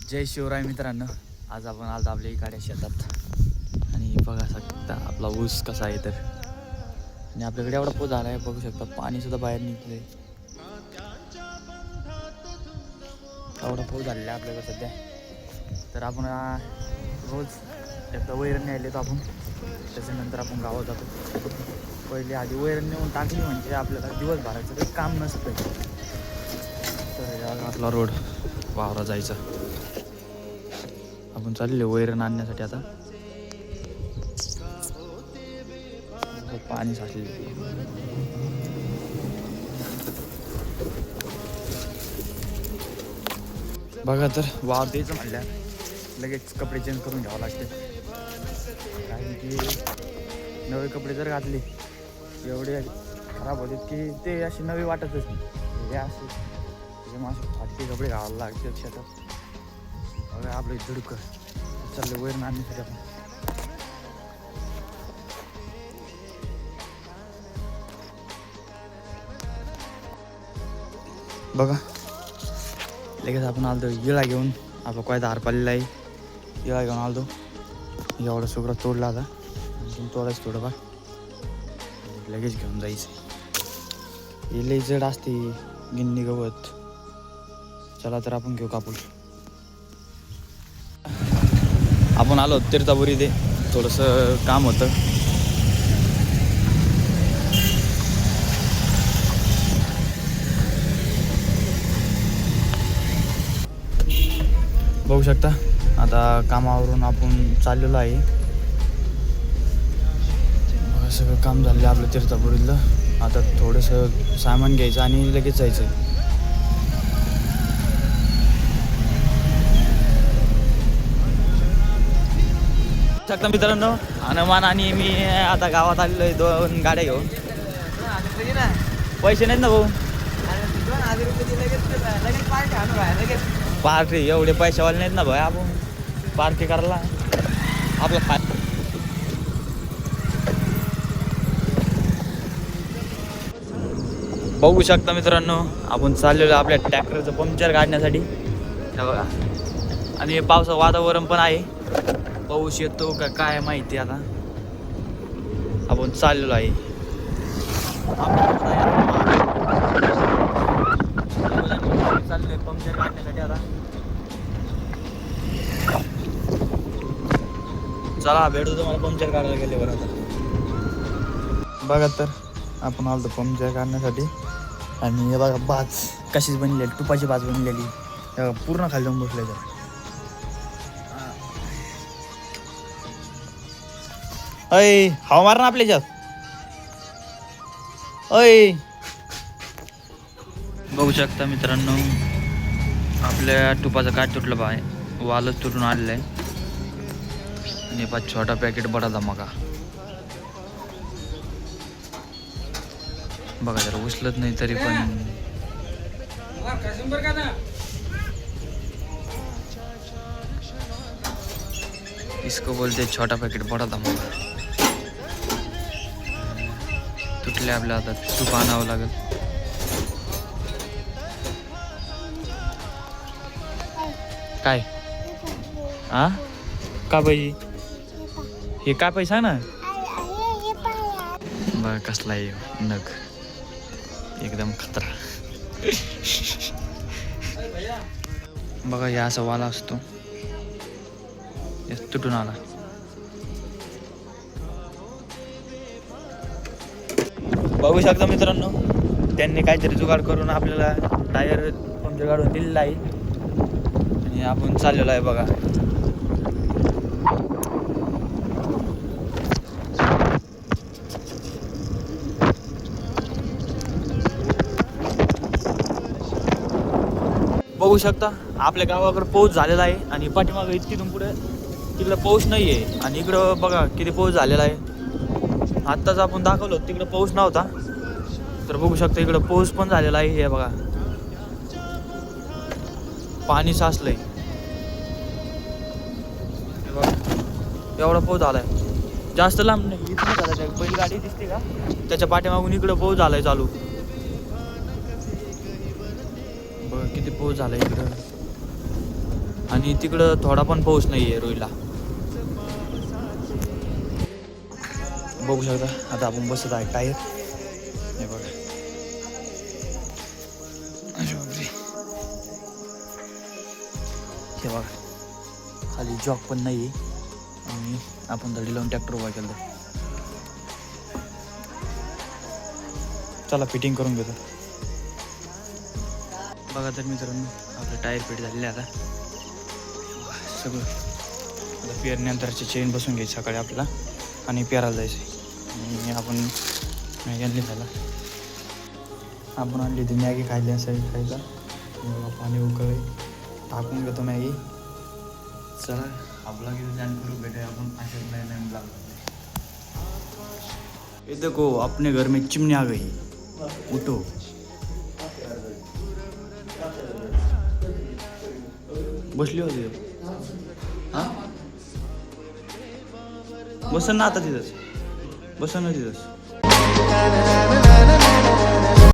जय शिवराय मित्रांनो, आज आपण आलो आपल्या इकडे शेतात आणि बघा शकता आपला ऊस कसा आहे तर. आणि आपल्याकडे एवढा पाऊस झाला आहे, बघू शकता पाणी सुद्धा बाहेर निघले. एवढा पाऊस झालेला आहे आपल्याकडे सध्या. तर आपण रोज एकदा वैरण न्यायला येतो आपण, त्याच्यानंतर आपण गावात जातो. पहिले आधी वैरण नेऊन टाकली म्हणजे आपल्याला दिवसभराचं काही काम नसतं. तर आपला रोड वावरा जायचा. आपण चालले वैरण आणण्यासाठी. आता पाणी साचले बघा. तर वाव द्यायचं म्हणल्या लगेच कपडे चेंज करून घ्यावं लागते, कारण की नवे कपडे जर घातले एवढे खराब होते की ते असे नवे वाटतच नाही. हे असे त्याच्यामुळे फाटके कपडे घालायला लागते शेतात. बघा आपलं झुडकं चाललं वैरण आणण्यासाठी. आपण बघा लगेच आपण आलतो इळा घेऊन. आपला काय धार पालेला आहे, इळा घेऊन आलतो. एवढं सुग्र तोडला आता, आणखी तोडायचं थोडंफार लगेच घेऊन जायचं. हे लई जड असते गिन्नी गवत. चला तर आपण घेऊ कापूस. आपण आलो तीर्थापुरी, ते थोडंसं काम होतं. बघू शकता आता कामावरून आपण चाललेलो आहे. सगळं काम झालं आपलं तीर्थापुरीतलं. आता थोडंसं सामान घ्यायचं आणि लगेच जायचं. शकता मित्रांनो, हनुमान आणि मी आता गावात आलेलो आहे 2 गाड्या घेऊन. पैसे नाहीत ना भाऊ. पार्टी एवढे पैशावाले नाहीत ना भाई. आपण पार्टी करायला आपलं बघू शकता मित्रांनो, आपण चाललेलो आपल्या ट्रॅक्टरचं पंक्चर काढण्यासाठी. बघा, आणि पावसाचं वातावरण पण आहे. पाऊस येतो का काय माहिती. आता आपण चाललेलो आहे चाललोय पंक्चर काढण्यासाठी. आता चला भेटू तुम्हाला पंक्चर काढायला गेले बरं. आता बघा तर आपण आलो पंक्चर काढण्यासाठी. आणि हे बघा बाज कशीच बनलेली, तुपाची बाज बनलेली, पूर्ण खाली जाऊन बसले. अय हवा मार ना आपल्या ह्याच्यात. अय बघू शकता मित्रांनो, आपल्या तुपाचं काठ तुटलं बाय, वालच तुटून आलेलं आहे. आणि पाच छोटा पॅकेट बडा धमाका. बघा जरा उचलत नाही तरी पण. इसको बोलते छोटा पॅकेट बडा धमाका. तुटले आपल्या आता तूप आणावं लागेल. काय हा का पाहिजे हे? काय पाहिजे सांग ना. बघ कसला आहे नग, एकदम खतरा. बघा या असा वाला असतो, तुटून आला. बघू शकता मित्रांनो, त्यांनी काहीतरी जुगाड करून आपल्याला टायर पंक्चर काढून दिलेला आहे. आणि आपण चाललेलो आहे बघा. बघू शकता आपल्या गावाकडे पाऊस झालेला आहे. आणि पाठीमागं इतकीतून पुढे तिकडं पाऊस नाही आहे. आणि इकडं बघा किती पाऊस झालेला आहे. आत्ताच आपण दाखवलो तिकडं पाऊस नव्हता, तर बघू शकता इकडं पाऊस पण झालेला आहे. हे बघा पाणी साचलंय. एवढा पाऊस झालाय, जास्त लांब नाही, इथं झाला. पहिली गाडी दिसते का त्याच्या पाठीमागून इकडं पाऊस झालाय चालू. बघ किती पाऊस झालाय इकडं. आणि तिकडं थोडा पण पाऊस नाही आहे रोईला. बघू शकता आता आपण बसत आहे टायर. हे बघा हे बघा खाली जॉक पण नाही आहे आणि आपण धडी लावून ट्रॅक्टर उभा केलं. चला फिटिंग करून घेतो. बघा तर मित्रांनो आपलं टायर फिट झालेलं आहे आता सगळं. आता पेरण्यानंतरची चेन बसून घ्यायची सकाळी आपल्याला आणि पेरायला जायचं. आणि आपण मॅगी आणली खायला. आपण आणली ती मॅगी खायली असावी खायला. पाणी उकळले टाकून घेतो मॅगी. चला आपला किती जाण करू भेटे आपण अशाच नाही लागतो. ये देखो अपने घर में चिमनी आ गई. उठो. बसली होती हां बसन ना आता तिथंच बसन ना तिथंच.